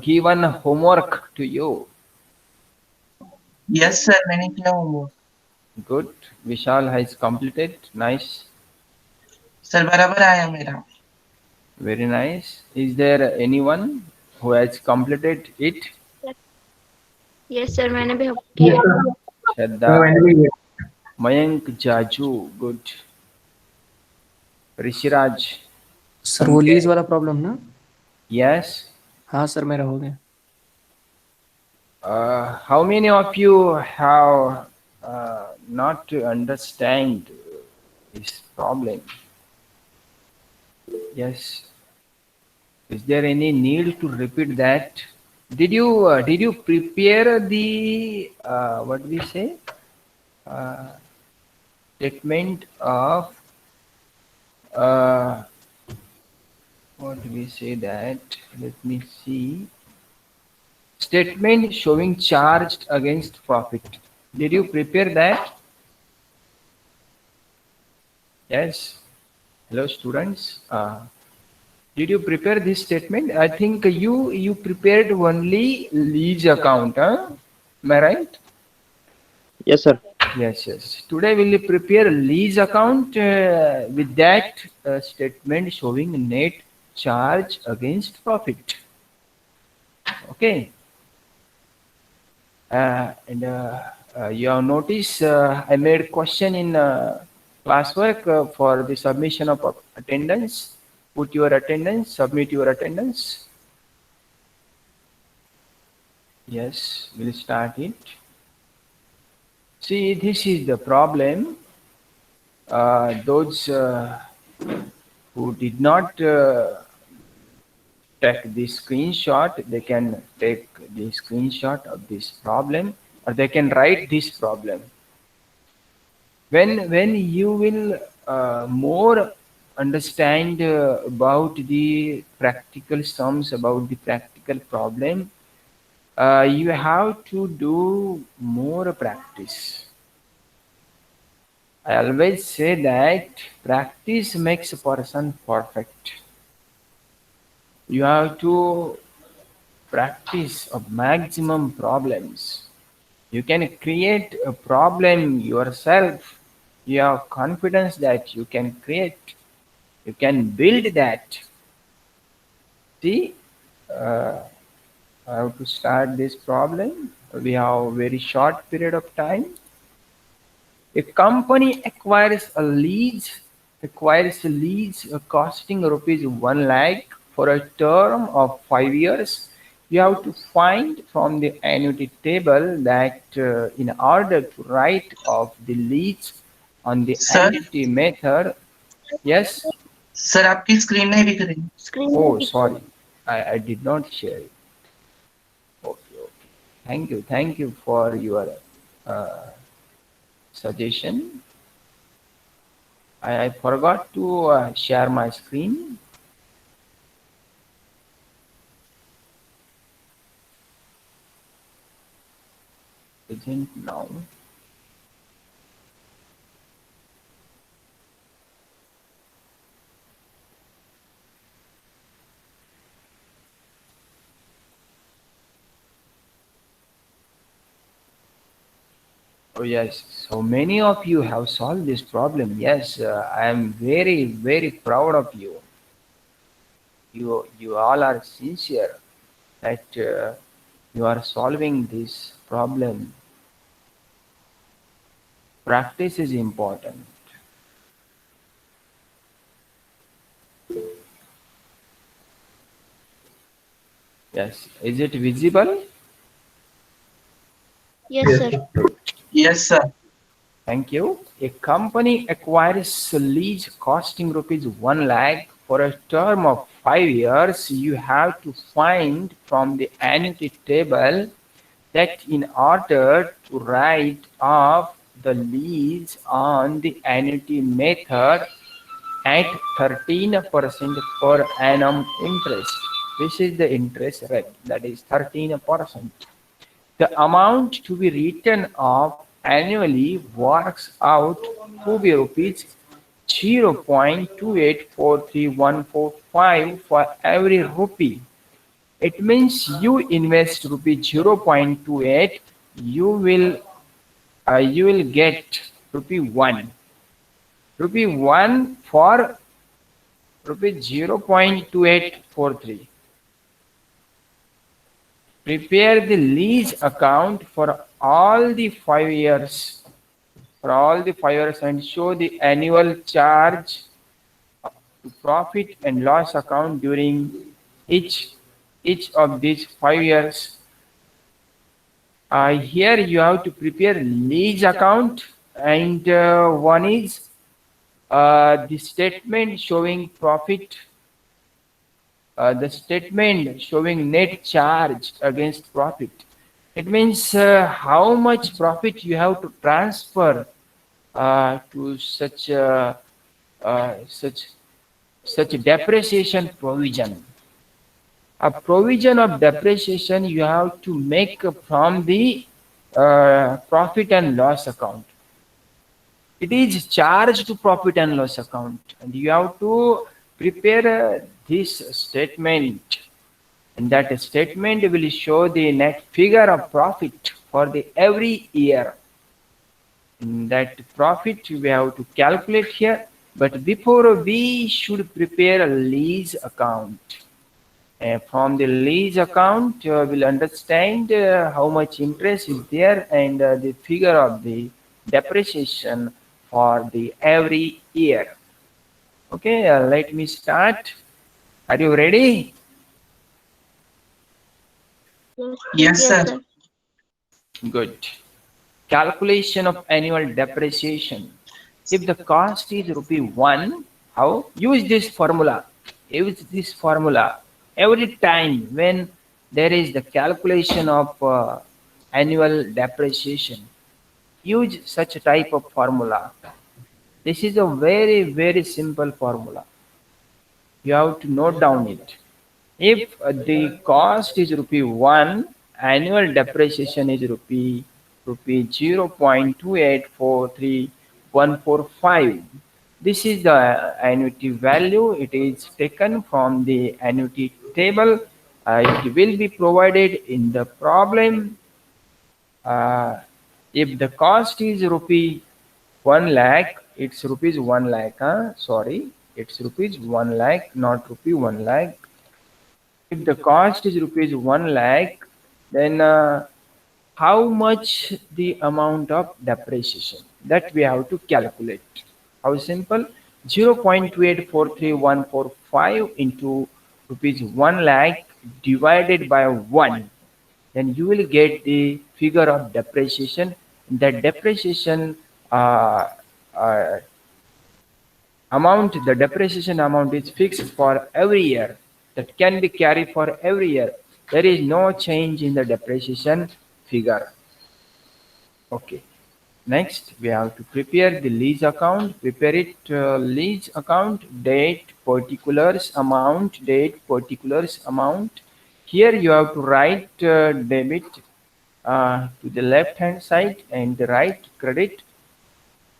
given homework to you? Yes sir, मैंने किया homework. Good. Vishal has completed. Nice. Sir बराबर आया मेरा। Very nice. Is there anyone who has completed it? Yes sir, मैंने भी yes किया। Sir, Shraddha, मैंने भी किया। Mayank, Jaju. Good. Rishiraj. Sir वो लीज Sanket. वाला प्रॉब्लम ना? Yes. हाँ सर, मेरा हो गया। How many of you have not to understand this problem? Yes. Is there any need to repeat that? Did you prepare the what we say uh, statement of uh, what do we say that? Let me see. Statement showing charge against profit. Did you prepare that? Yes. Hello, students. Did you prepare this statement? I think you prepared only lease account. Huh? Am I right? Yes, sir. Yes, yes. Today we will prepare lease account with that statement showing net charge against profit. Okay. And you have noticed I made question in classwork for the submission of attendance. Put your attendance, submit your attendance. Yes, we'll start it. See, this is the problem. Those who did not take the screenshot, they can take the screenshot of this problem, or they can write this problem. When you will more understand about the practical sums, about the practical problem, you have to do more practice. I always say that practice makes a person perfect. You have to practice of maximum problems. You can create a problem yourself. You have confidence that you can create. You can build that. See, uh, I have to start this problem. We have a very short period of time. A company acquires a lease costing rupees 1 lakh for a term of 5 years. You have to find from the annuity table that in order to write off the lease on the sir annuity method. Yes. Sir आपकी screen नहीं दिख रही। Oh, sorry. I did not share it. Okay, okay. Thank you for your uh, suggestion. I forgot to share my screen. Isn't now. Oh yes, so many of you have solved this problem. Yes, I am very proud of you. You all are sincere that you are solving this problem. Practice is important. Yes, is it visible? Yes sir. Yes sir. Thank you. A company acquires a lease costing rupees 1 lakh for a term of 5 years. You have to find from the annuity table that in order to write off the lease on the annuity method at 13% per annum interest. This is the interest rate, that is 13%. The amount to be written off annually works out to be rupees 0.2843145 for every rupee It means you invest rupee 0.28, you will get rupee 1. Rupee 1 for rupee 0.2843. Prepare the lease account for all the 5 years. For all the 5 years and show the annual charge to profit and loss account during each of these 5 years. Here you have to prepare lease account, and one is the statement showing profit, the statement showing net charge against profit. It means how much profit you have to transfer to such depreciation provision. A provision of depreciation you have to make from the profit and loss account. It is charged to profit and loss account, and you have to prepare this statement, and that statement will show the net figure of profit for the every year. And that profit we have to calculate here, but before we should prepare a lease account. From the lease account, we'll understand how much interest is there and the figure of the depreciation for the every year. Okay, let me start. Are you ready? Yes, sir. Good. Calculation of annual depreciation. If the cost is rupee 1, how? Use this formula. Use this formula every time when there is the calculation of annual depreciation. Use such a type of formula. This is a very, very simple formula. You have to note down it. If the cost is rupee 1, annual depreciation is rupee 0.2843145. This is the annuity value. It is taken from the annuity table. It will be provided in the problem. If the cost is rupee 1 lakh, it's rupees 1 lakh. Sorry, it's rupees 1 lakh, not rupee 1 lakh. If the cost is rupees 1 lakh, then how much the amount of depreciation? That we have to calculate. How simple? 0.2843145 into rupees 1 lakh divided by 1. Then you will get the figure of depreciation. That depreciation amount, the depreciation amount is fixed for every year. That can be carried for every year. There is no change in the depreciation figure. Okay. Next, we have to prepare the lease account. Prepare it, lease account, date, particulars, amount, date, particulars, amount. Here you have to write debit to the left hand side and the right credit.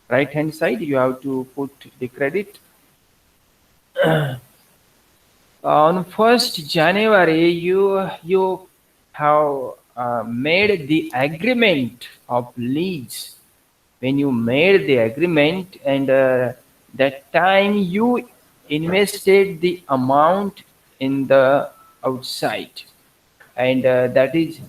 Right hand side you have to put the credit. On 1st January, you have made the agreement of lease. When you made the agreement, and that time you invested the amount in the outside, and that is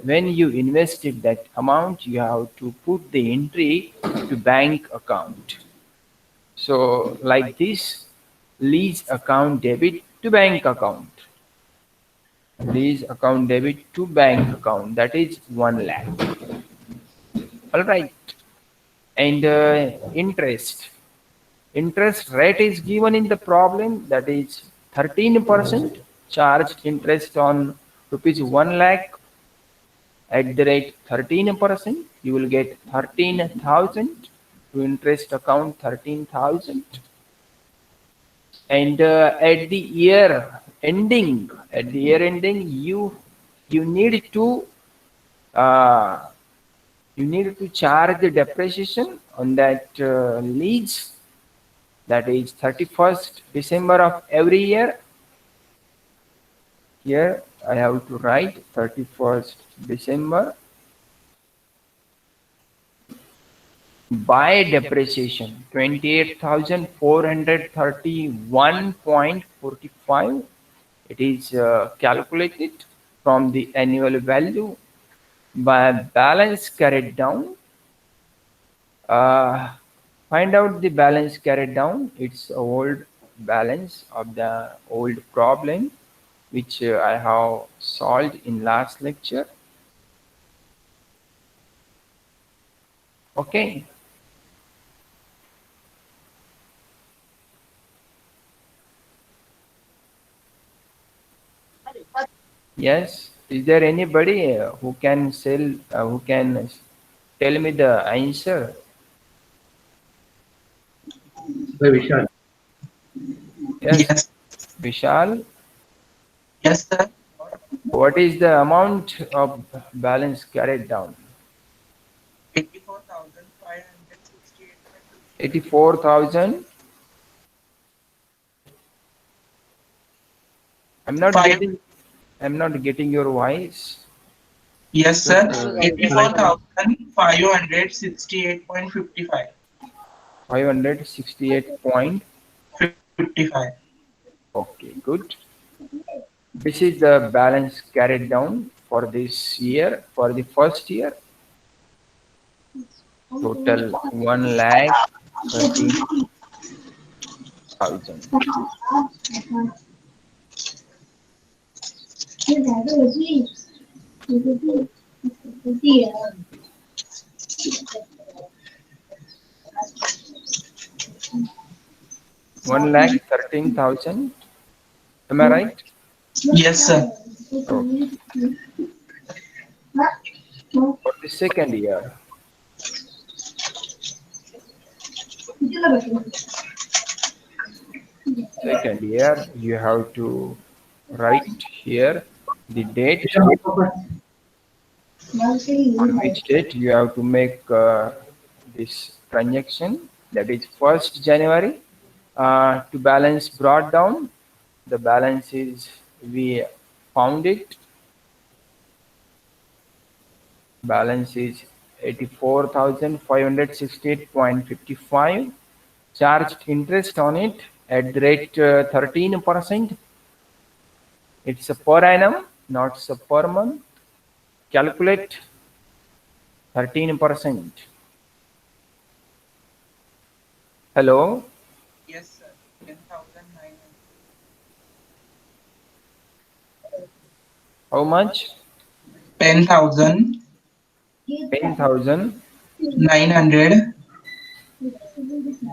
when you invested that amount, you have to put the entry to bank account. So like this, lease account debit to bank account. Lease account debit to bank account, that is 1 lakh. All right. And interest rate is given in the problem, that is 13% charged interest on rupees 1 lakh. At the rate 13%, you will get 13,000 to interest account, 13,000. And at the year ending, you need to charge the depreciation on that lease, that is 31st December of every year. Here I have to write 31st December. By depreciation 28,431.45. It is calculated from the annual value. By balance carried down, find out the balance carried down. It's old balance of the old problem which I have solved in last lecture. Okay. Yes. Is there anybody who can tell me the answer? Vishal. Yes. Yes. Vishal, Yes, sir. what is the amount of balance carried down? 84,568. 84,000. I'm not Five. getting your voice. Yes, sir. Uh, 84,568.55. 568 point. 55. Okay, good. This is the balance carried down for this year, for the first year. Total 1,13,000. One lakh 13,000. Am I right? Yes, sir. Okay. For the second year, you have to write here the date on which date you have to make this transaction, that is 1st January. To balance brought down, the balance is, we found it, balance is 84,568.55. Charged interest on it at the rate 13%. It's a per annum, not a per month. Calculate 13%. Hello? Yes, sir. 10,900. How much? 10,900. 10,000.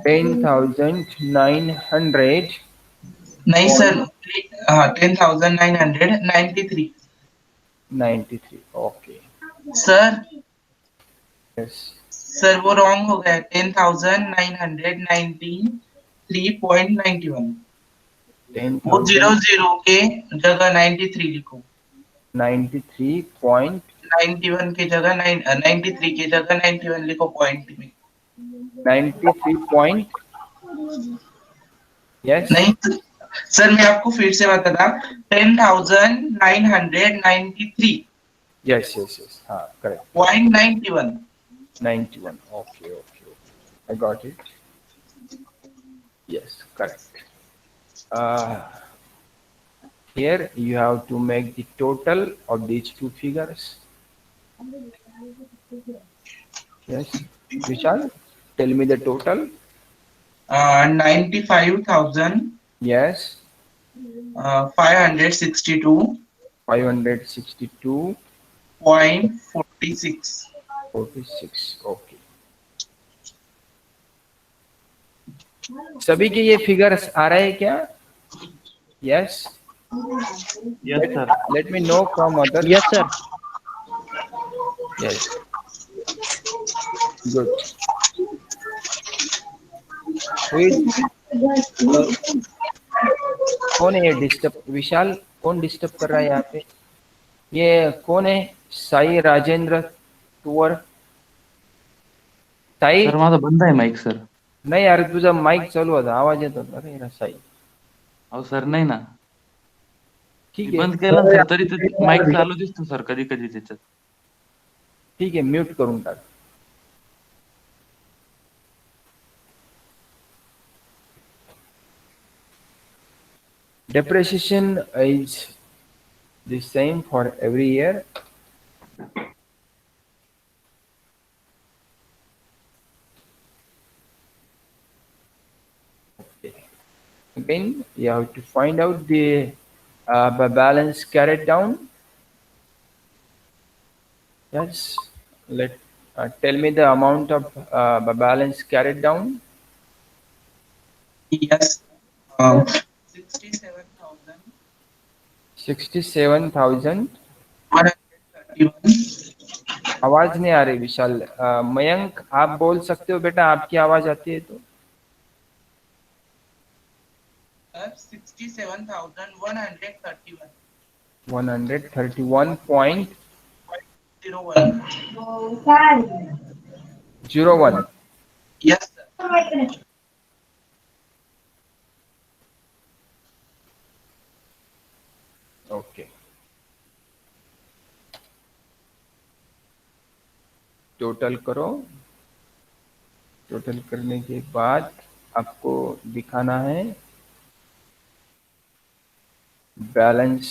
10,900. नहीं sir. 10,993. 93. Okay. Sir. Yes. Sir वो wrong हो गया 10,993.91 वो 00 के जगह 93 लिखो 91 के जगह 93 के जगह 91 लिखो पॉइंट में 93 point. Yes. नहीं सर मैं आपको फिर से बताता 10,993. Yes. हाँ, correct. Point 91. 91. Okay. I got it. Yes, correct. Here you have to make the total of these two figures. Yes, Vishal, tell me the total. 95,000. Yes. 562. 562.46. 46. Okay. सभी के ये फिगर्स आ रहे हैं क्या? Yes. Yes, sir. Let me know from other. Yes, sir. Yes. Good. कौन है ये disturb? विशाल, कौन डिस्टर्ब कर रहा है यहाँ पे? ये कौन है? साई राजेंद्र तुवर. साई सर माझा बंद आहे माईक सर. नाही यार, तुझा माईक चालू होता, आवाज येत होता रे साई. अहो सर नाही ना. ठीक मी आहे. बंद केलं ना सर तरी तर माईक चालू दिसतो सर कधी कधी त्याच्यात. ठीक आहे, म्यूट करून टाक. Depreciation is the same for every year. Okay. Again, you have to find out the balance carried down. Yes. Tell me the amount of balance carried down. Yes. 67,131. 67,000. आवाज नहीं आ रही विशाल. मयंक, आप बोल सकते हो बेटा, आपकी आवाज आती है तो. Sir, 67,131. 131.01. Yes, sir. Okay. Total करो. टोटल करने के बाद आपको दिखाना है balance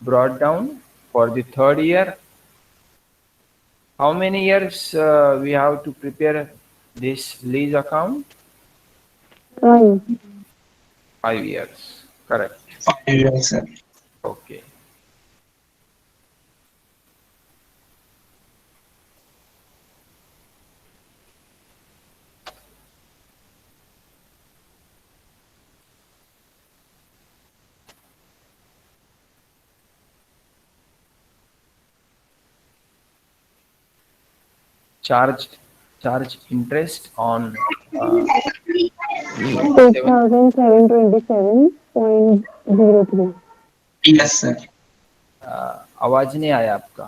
brought down for the third year. How many years we have to prepare this lease account? 5 years. Correct. 5 years, sir. Okay. Charge interest on 8,727.03. Yes, sir. आवाज नहीं आया आपका.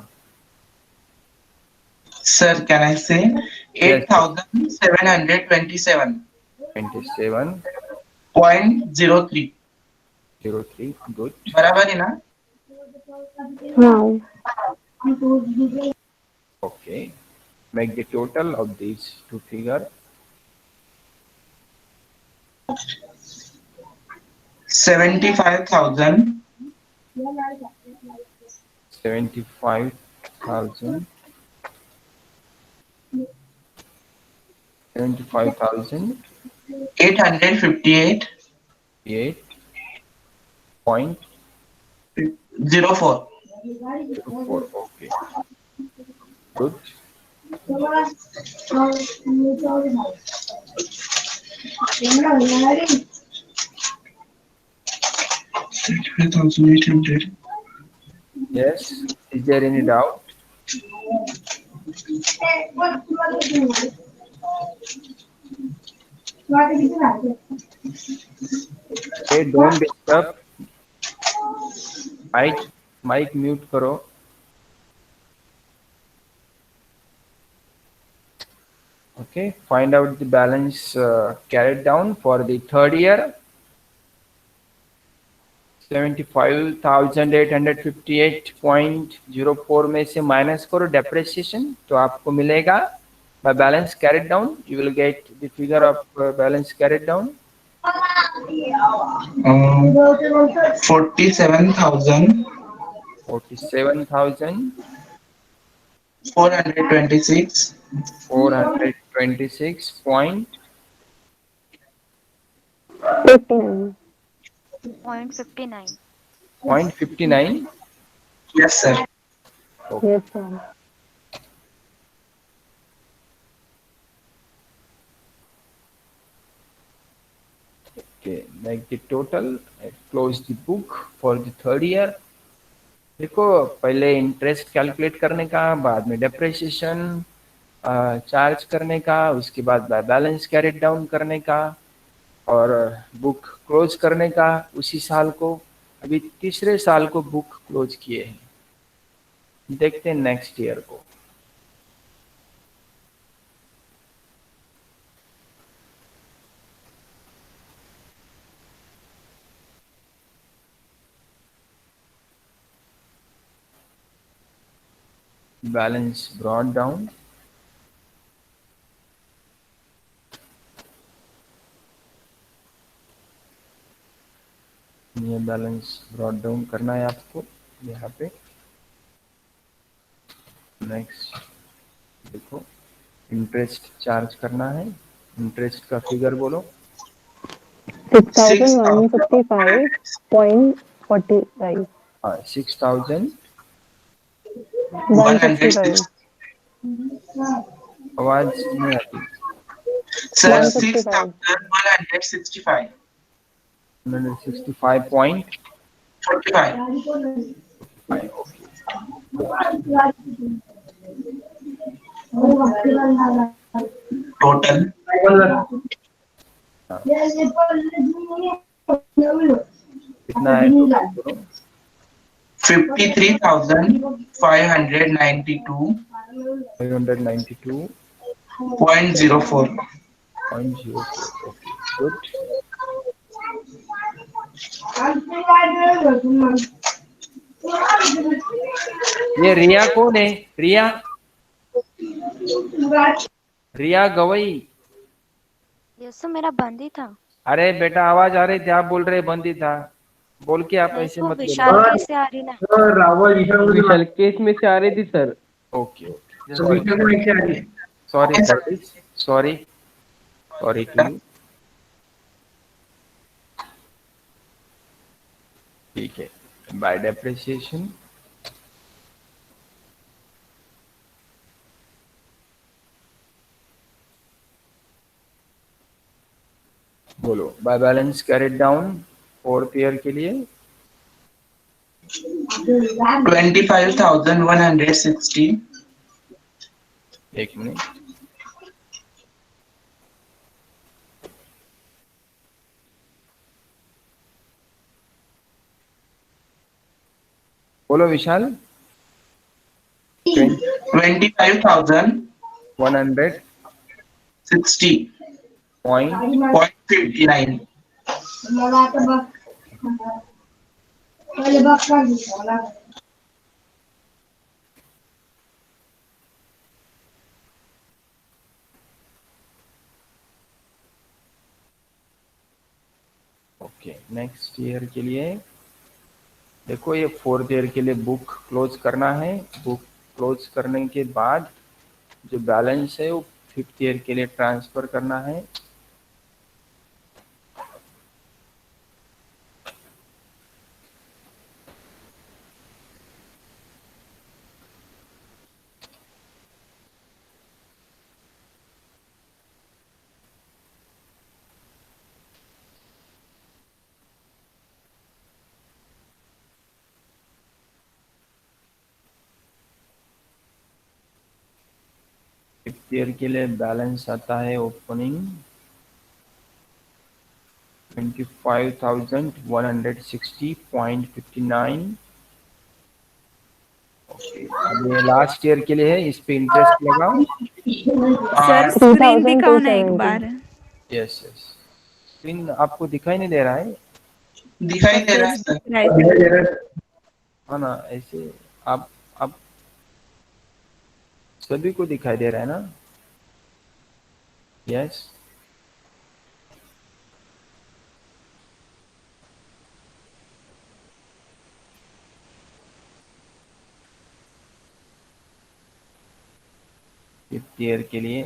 Sir, can I say Yes. 8,727.03? 27.03. Good. बराबर है ना? Now, Okay. Make the total of these two figures. 75,000. 75,000. 75,000. 858. 8.04. 04. Okay. Good. Yes. Is there any doubt? Hey, don't disturb. Mic mute करो. Okay. Find out the balance carried down for the third year. 75,858.04 में से minus करो depreciation, तो आपको मिलेगा by balance carried down. You will get the figure of balance carried down. 47,000. 47,426. 426. 59. 0.59. 0.59. Yes, sir. Yes, sir. Okay, make the total. Close the book for the third year. देखो, पहले interest calculate करने का, बाद में depreciation charge करने का, उसके बाद बैलेंस कैरिड डाउन करने का, और बुक क्लोज करने का उसी साल को. अभी तीसरे साल को बुक क्लोज किए हैं. देखते हैं नेक्स्ट ईयर को. balance brought down. ये बैलेंस ब्रॉट डाउन करना है आपको यहाँ पे। नेक्स्ट देखो, इंटरेस्ट चार्ज करना है। इंटरेस्ट का फिगर बोलो। 6,155.45. हाँ, 6,000। 155. आवाज नहीं आती। सर 155. 6,165. 165.45। 45. टोटल कितना है टोटल बोलो। 53,592.04. 592.04। Okay, good. ये रिया कौन है? रिया गवई। यस सर, मेरा बंद ही था। अरे बेटा, आवाज आ रही थी, आप बोल रहे बंद ही था। बोल के आप नहीं ऐसे तो मत विशाल बोलो। कैसे आ रही ना। रावल ईशा विशाल केस में से आ रही थी सर। ओके ओके, तो ईशा को नीचे आ रही है। Sorry for this, sorry to you. ठीक है, बाय डेप्रिसिएशन। बोलो, by balance carried down 4th year के लिए 25,160. एक मिनट। बोलो विशाल। 25,160.59. 100.59। ओके, नेक्स्ट ईयर के लिए देखो, ये 4th ईयर के लिए बुक क्लोज करना है। बुक क्लोज करने के बाद जो बैलेंस है वो 5th ईयर के लिए ट्रांसफर करना है। फिफ्थ ईयर के लिए बैलेंस आता है ओपनिंग 25,160.59। ओके, अब ये लास्ट ईयर के लिए है, इस पे इंटरेस्ट लगाओ। सर स्क्रीन दिखाओ ना एक 3,270. बार। यस स्क्रीन आपको दिखाई नहीं दे रहा है? दिखाई दे रहा है सर। हाँ ना, ऐसे आप सभी को दिखाई दे रहा है ना? यस। फिफ्थ ईयर के लिए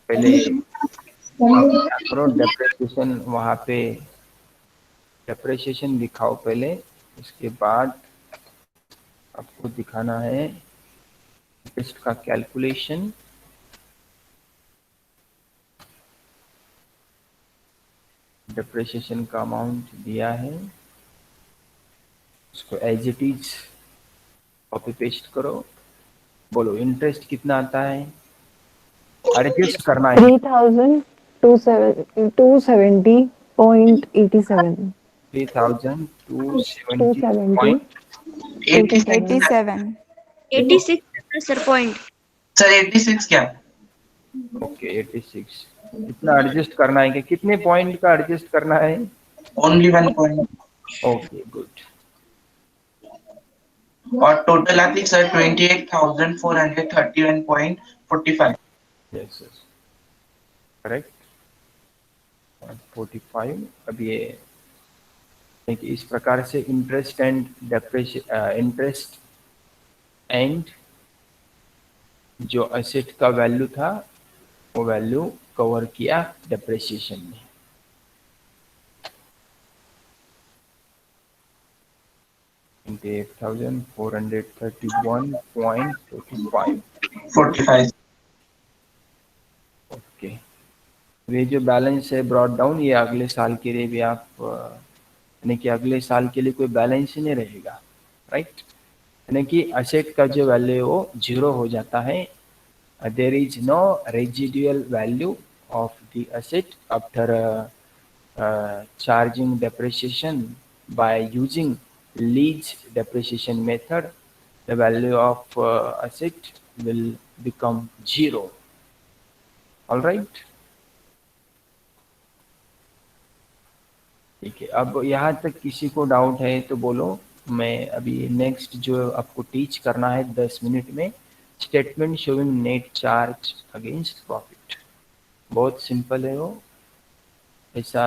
पहले क्या करो, डेप्रिसिएशन, वहाँ पे डेप्रिसिएशन दिखाओ पहले, उसके बाद आपको दिखाना है इंटरेस्ट का कैलकुलेशन। डेप्रिसिएशन का अमाउंट दिया है, उसको as it is copy paste करो। बोलो, इंटरेस्ट कितना आता है? एडजस्ट करना है। 3,270.87. 3,270. 87. 86 सर पॉइंट। सर 86 क्या? ओके, 86 इतना एडजस्ट करना है कि कितने पॉइंट का एडजस्ट करना है? Only 1 point. Okay, good. और टोटल आती है सर 28,431.45। Yes yes correct 45। अब ये देखिए इस प्रकार से इंटरेस्ट एंड इंटरेस्ट एंड जो असेट का वैल्यू था वो वैल्यू कवर किया डेप्रिसिएशन ने। $28,431.45। 45। ओके ये जो बैलेंस है ब्रॉड डाउन ये अगले साल के लिए भी आप यानी कि अगले साल के लिए कोई बैलेंस ही नहीं रहेगा राइट। यानी कि असेट का जो वैल्यू है वो जीरो हो जाता है। There is no residual value of the asset after charging depreciation by using lease depreciation method the value of asset will become zero. All right. ठीक है अब यहाँ तक किसी को डाउट है तो बोलो। मैं अभी नेक्स्ट जो आपको टीच करना है 10 मिनट में statement showing net charge against profit. बहुत सिंपल है वो। ऐसा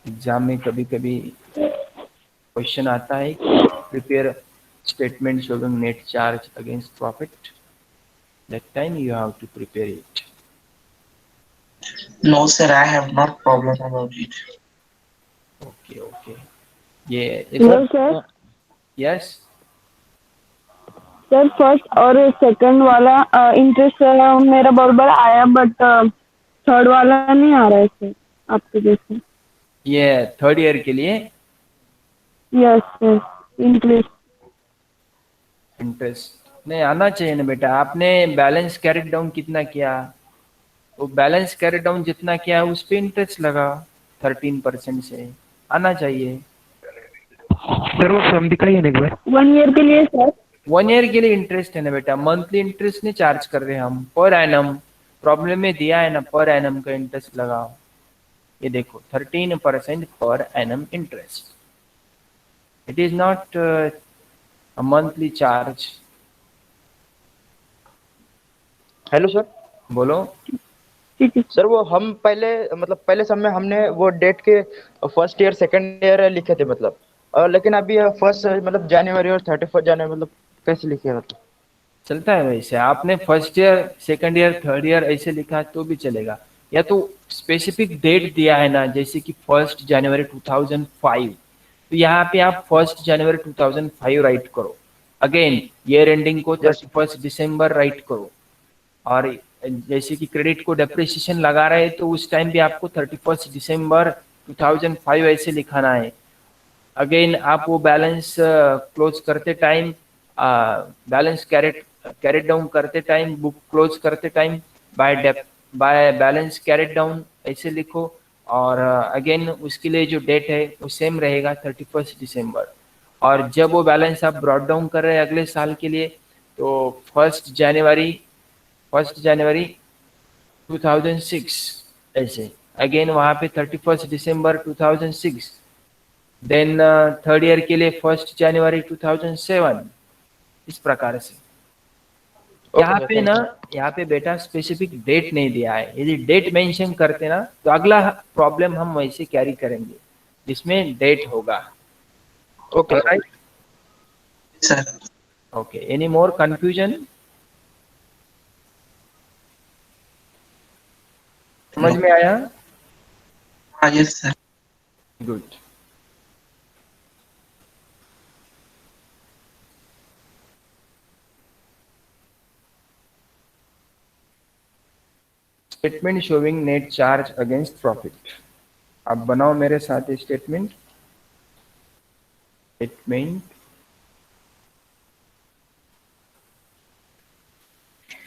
एग्जाम में कभी कभी क्वेश्चन आता है कि prepare statement showing net charge against profit. That time you have to prepare it. No sir, I have not problem about it. Okay okay ये hello sir. Yes sir first और second वाला interest मेरा बराबर आया but third वाला नहीं आ रहा है सर आपके जैसे। ये थर्ड ईयर के लिए यस सर इंटरेस्ट। इंटरेस्ट नहीं आना चाहिए ना बेटा। आपने बैलेंस कैरेट डाउन कितना किया वो बैलेंस कैरेट डाउन जितना किया उस पे इंटरेस्ट लगा 13% से आना चाहिए। सर वो सम दिखाइए ना एक बार। 1 ईयर के लिए सर। 1 ईयर के लिए इंटरेस्ट है ना बेटा। मंथली इंटरेस्ट नहीं चार्ज कर रहे हम पर एनम। प्रॉब्लम में दिया है ना पर एनम का इंटरेस्ट लगाओ। ये देखो 13% per annum interest. It is not a monthly charge. Hello sir. बोलो। ठीक है सर वो हम पहले मतलब पहले समय हमने वो डेट के फर्स्ट ईयर सेकंड ईयर लिखे थे मतलब लेकिन अभी फर्स्ट मतलब जनवरी और 31 जनवरी मतलब कैसे लिखे मतलब चलता है वैसे। आपने first year second year third year ऐसे लिखा तो भी चलेगा या तो स्पेसिफिक डेट दिया है ना जैसे कि 1 जनवरी 2005 तो यहाँ पे आप 1 जनवरी 2005 राइट करो। अगेन ईयर एंडिंग को 31 दिसंबर राइट करो। और जैसे कि क्रेडिट को डेप्रिसिएशन लगा रहे हैं तो उस टाइम भी आपको 31 दिसंबर 2005 ऐसे लिखाना है। अगेन आप वो बैलेंस क्लोज करते टाइम बैलेंस कैरेट डाउन करते टाइम बुक क्लोज करते time by balance carried down ऐसे लिखो। और अगेन उसके लिए जो डेट है वो सेम रहेगा 31 दिसंबर। और जब वो बैलेंस आप ब्रॉड डाउन कर रहे हैं अगले साल के लिए तो 1 जनवरी 2006 ऐसे। अगेन वहाँ पे 31 दिसंबर 2006। देन थर्ड ईयर के लिए 1 जनवरी 2007 इस प्रकार से। यहाँ पे ना यहाँ पे बेटा स्पेसिफिक डेट नहीं दिया है। यदि डेट मेंशन करते ना तो अगला प्रॉब्लम हम वैसे कैरी करेंगे जिसमें डेट होगा। Okay right sir okay any more confusion समझ में आया? हाँ yes sir. Good. Statement showing net charge against profit. आप बनाओ मेरे साथ statement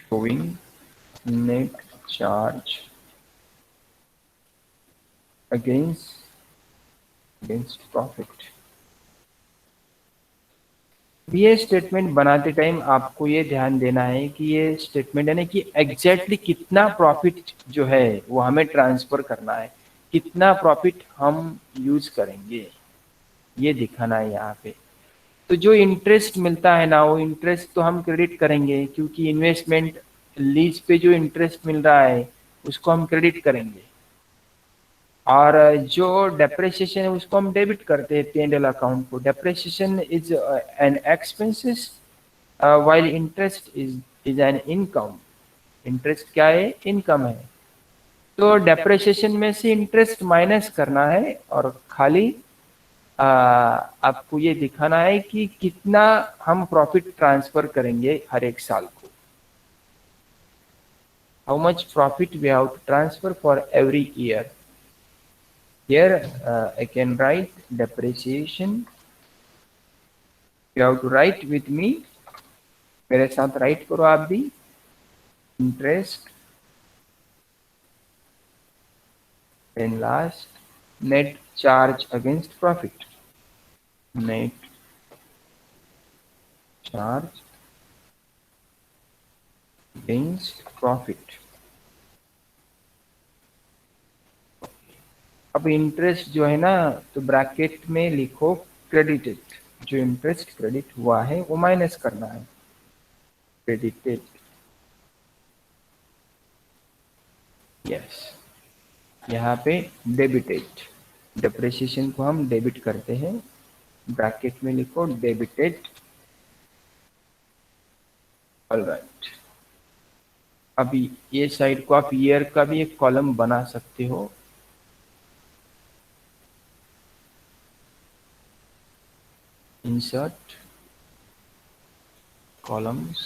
showing net charge against profit. ये स्टेटमेंट बनाते टाइम आपको ये ध्यान देना है कि ये स्टेटमेंट यानी कि एग्जैक्टली कितना प्रॉफिट जो है वो हमें ट्रांसफर करना है कितना प्रॉफिट हम यूज करेंगे ये दिखाना है यहाँ पे। तो जो इंटरेस्ट मिलता है ना, वो इंटरेस्ट तो हम क्रेडिट करेंगे, क्योंकि इन्वेस्टमेंट लीज पे जो इंटरेस्ट मिल रहा है उसको हम क्रेडिट करेंगे। और जो डेप्रिसिएशन है उसको हम डेबिट करते हैं P&L अकाउंट को। Depreciation is an expenses while interest is an income. Interest क्या है? इनकम है। तो डेप्रिसिएशन में से इंटरेस्ट माइनस करना है और खाली आपको ये दिखाना है कि कितना हम प्रॉफिट ट्रांसफर करेंगे हर एक साल को। How much profit we have to transfer for every year. Here I can write depreciation. You have to write with me. मेरे साथ राइट करो आप भी। Interest, then last net charge against profit. Net charge against profit. अब interest जो है ना, तो ब्रैकेट में लिखो क्रेडिटेड। जो इंटरेस्ट क्रेडिट हुआ है वो माइनस करना है, क्रेडिटेड। यस, यहाँ पे डेबिटेड। डेप्रिसिएशन को हम डेबिट करते हैं, ब्रैकेट में लिखो डेबिटेड। ऑलराइट, अभी ये साइड को आप ईयर का भी एक कॉलम बना सकते हो। Insert columns.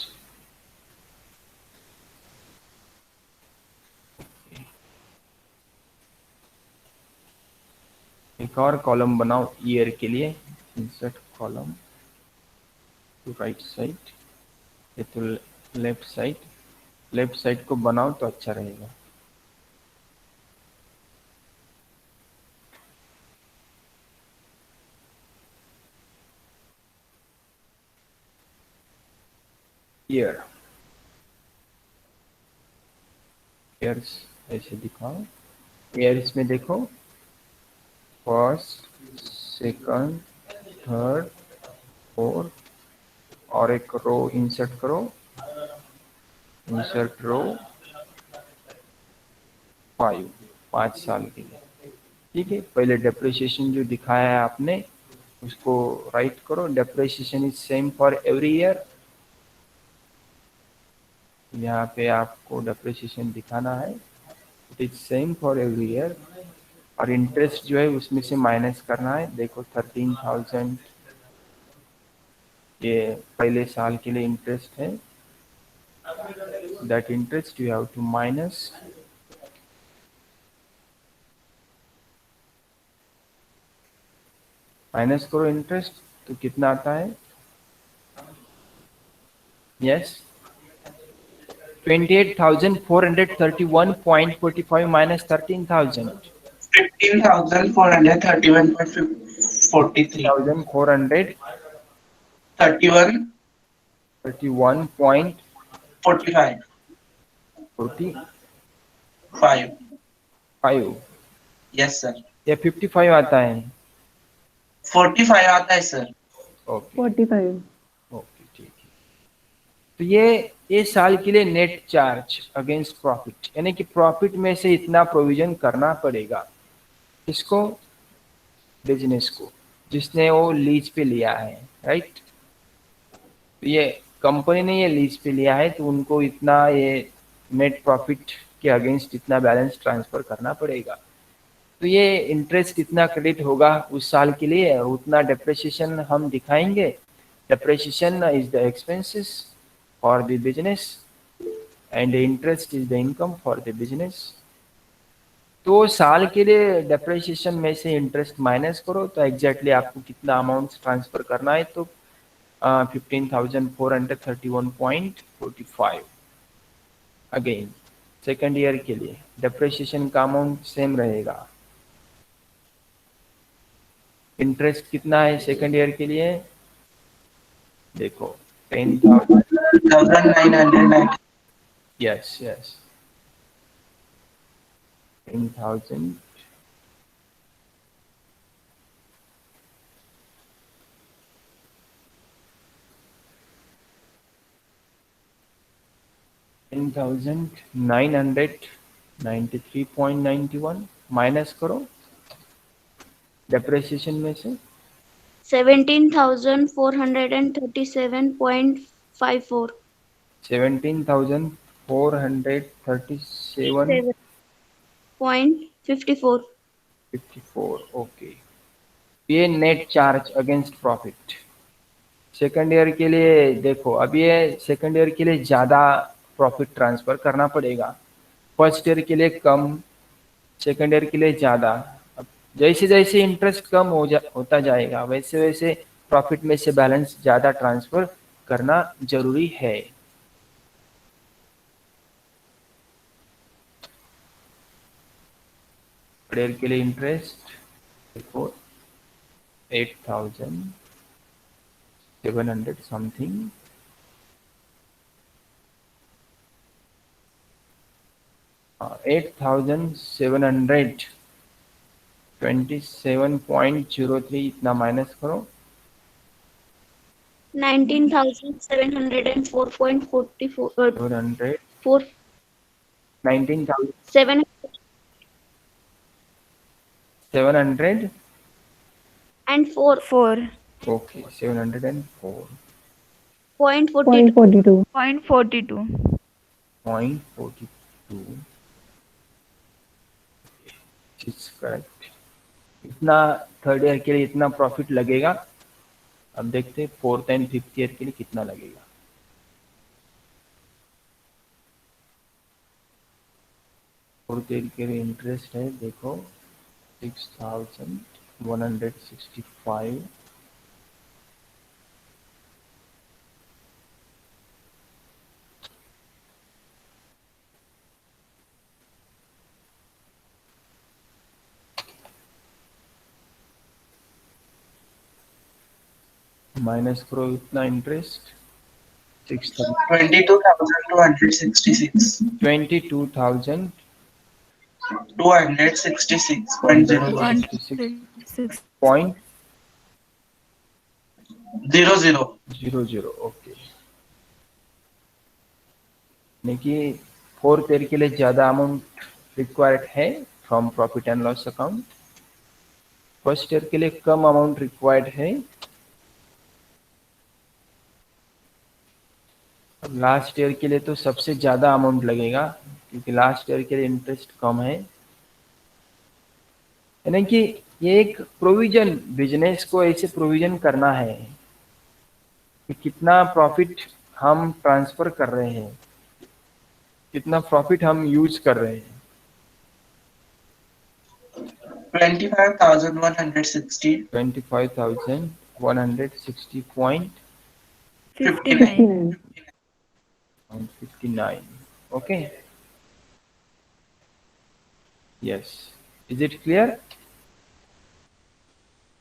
एक और कॉलम बनाओ ईयर के लिए। Insert column to right side, ये तो लेफ्ट साइड। लेफ्ट साइड को बनाओ तो अच्छा रहेगा। ईयर, ईयर्स ऐसे दिखाओ। ईयर्स में देखो फर्स्ट, सेकंड, थर्ड, फोर्थ, और एक रो इंसर्ट करो। इंसर्ट रो 5, 5 साल के लिए। ठीक है, पहले डेप्रिसिएशन जो दिखाया है आपने उसको राइट करो। Depreciation is same for every year. यहाँ पे आपको डेप्रिसिएशन दिखाना है, it is same for every year. और इंटरेस्ट जो है उसमें से माइनस करना है। देखो 13,000 ये पहले साल के लिए इंटरेस्ट है। That interest you have to minus. Minus करो इंटरेस्ट तो कितना आता है? Yes, 28,431.45 minus 13,000. 15,431.43. 1,431 31.45. 45 Yes sir. या 55 आता है? 45 आता है सर। ओके 45 ओके, ठीक है। तो ये साल के लिए नेट चार्ज अगेंस्ट प्रॉफिट, यानी कि प्रॉफिट में से इतना प्रोविजन करना पड़ेगा। किसको? बिजनेस को, जिसने वो लीज पे लिया है, राइट। तो ये कंपनी ने ये लीज पे लिया है तो उनको इतना ये नेट प्रॉफिट के अगेंस्ट इतना बैलेंस ट्रांसफर करना पड़ेगा। तो ये इंटरेस्ट इतना क्रेडिट होगा उस साल के लिए, और उतना डेप्रिसिएशन हम दिखाएंगे। Depreciation is the expenses for the business and interest is the income for the business. तो साल के लिए डेप्रिसिएशन में से इंटरेस्ट माइनस करो तो एग्जैक्टली आपको कितना अमाउंट ट्रांसफर करना है। तो 15,431.45। अगेन सेकेंड ईयर के लिए डेप्रिसिएशन का अमाउंट सेम रहेगा। इंटरेस्ट कितना है सेकेंड ईयर के लिए? देखो 10,000। 1,990. यस यस, 10,000 + 10,993.91 माइनस करो डेप्रिसिएशन में से 17,437.54 17,437.54 .54 ओके। ये net charge against profit second year के लिए देखो, अब ये सेकंड ईयर के लिए ज़्यादा प्रॉफिट ट्रांसफ़र करना पड़ेगा, फर्स्ट ईयर के लिए कम, सेकंड ईयर के लिए ज़्यादा। अब जैसे जैसे इंटरेस्ट कम होता जाएगा वैसे वैसे प्रॉफिट में से बैलेंस ज़्यादा ट्रांसफ़र करना जरूरी है। थर्ड ईयर के लिए इंटरेस्ट देखो 8,700 समथिंग, हाँ 8,727.03 इतना माइनस करो 19,704.44 700 4 19,700 7 and 4 4 ओके 704.42 .42 .42 इट्स करेक्ट। इतना थर्ड ईयर के लिए इतना प्रॉफिट लगेगा। अब देखते हैं फोर्थ एंड फिफ्थ ईयर के लिए कितना लगेगा। फोर्थ ईयर के लिए इंटरेस्ट है देखो 6,165 माइनस करो इतना इंटरेस्ट 22,266. 22,266.00 ओके। यानी कि फोर्थ ईयर के लिए ज़्यादा अमाउंट रिक्वायर्ड है from profit and loss account, first year के लिए कम अमाउंट रिक्वायर्ड है। अब लास्ट ईयर के लिए तो सबसे ज़्यादा अमाउंट लगेगा क्योंकि लास्ट ईयर के लिए इंटरेस्ट कम है। यानी कि ये एक प्रोविजन, बिजनेस को ऐसे प्रोविजन करना है कि कितना प्रॉफिट हम ट्रांसफ़र कर रहे हैं, कितना प्रॉफिट हम यूज कर रहे हैं। 25,160. 25,160.59 59 okay yes, is it clear?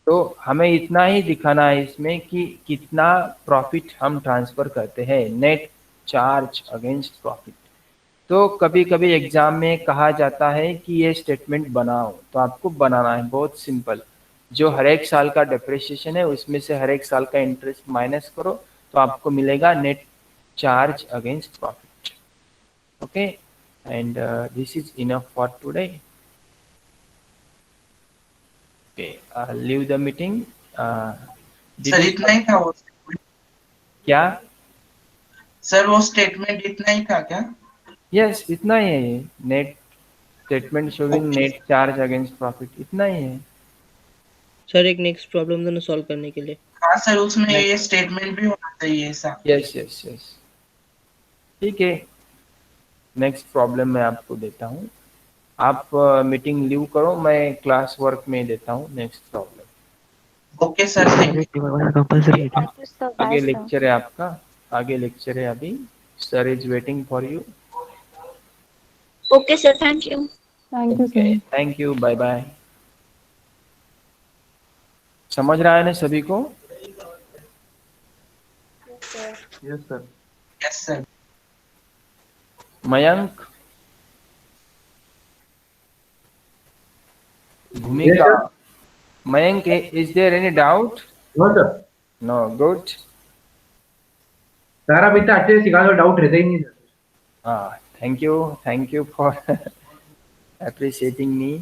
तो हमें इतना ही दिखाना है इसमें कि कितना प्रॉफिट हम ट्रांसफ़र करते हैं, नेट चार्ज अगेंस्ट प्रॉफिट। तो कभी कभी एग्जाम में कहा जाता है कि ये स्टेटमेंट बनाओ, तो आपको बनाना है बहुत सिंपल। जो हर एक साल का डेप्रिसिएशन है उसमें से हर एक साल का इंटरेस्ट माइनस करो तो आपको मिलेगा net charge against profit. Okay, and this is enough for today. Okay, leave the meeting. Sir इतना ही था वो? क्या सर वो स्टेटमेंट इतना ही था क्या? यस इतना ही है, net statement showing net charge against profit, इतना ही है। सर एक नेक्स्ट प्रॉब्लम था ना सॉल्व करने के लिए। हाँ सर, उसमें ये स्टेटमेंट भी होना चाहिए साथ में। यस यस यस, ठीक है। नेक्स्ट प्रॉब्लम मैं आपको देता हूँ, आप मीटिंग लीव करो, मैं क्लास वर्क में देता हूँ next problem. Okay sir, thank you. Compulsory है क्या? आगे लेक्चर है आपका, आगे लेक्चर है अभी। Sir is waiting for you. Okay, sir. Thank you. Thank you okay, sir. Thank you, bye bye. समझ रहा है ना सभी को? Yes sir. Yes sir. Mayank, Bhumika, Mayank, is there any doubt? No sir. No, good. Sir अभी तो अच्छे से सिखा दो, डाउट रहता ही नहीं sir. Thank you for appreciating me.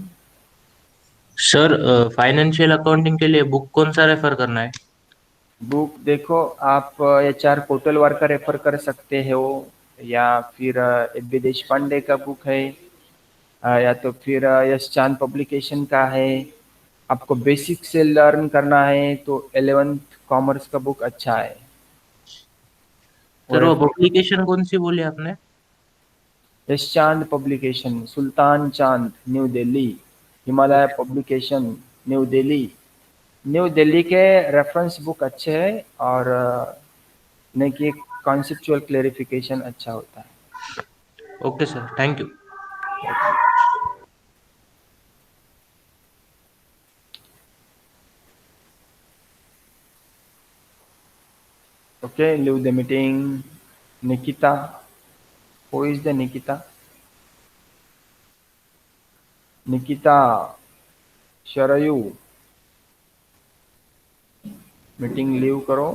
Sir financial accounting के लिए बुक कौन सा रेफर करना है? बुक देखो, आप HR पोर्टल वर्क का रेफर कर सकते हो, या फिर FB देशपांडे का बुक है, या तो फिर यश चांद पब्लिकेशन का है। आपको बेसिक से लर्न करना है तो 11th कॉमर्स का बुक अच्छा है। सर वो पब्लिकेशन कौन सी बोली आपने? यश चांद पब्लिकेशन, सुल्तान चांद, new Delhi. Himalaya publication, new Delhi. New Delhi के रेफरेंस बुक अच्छे हैं, और इन्हें की कॉन्सेप्चुअल क्लेरिफिकेशन अच्छा होता है। Okay sir, thank you. Okay, leave the meeting. Nikita, who is the Nikita? Nikita, Sharayu, meeting leave करो।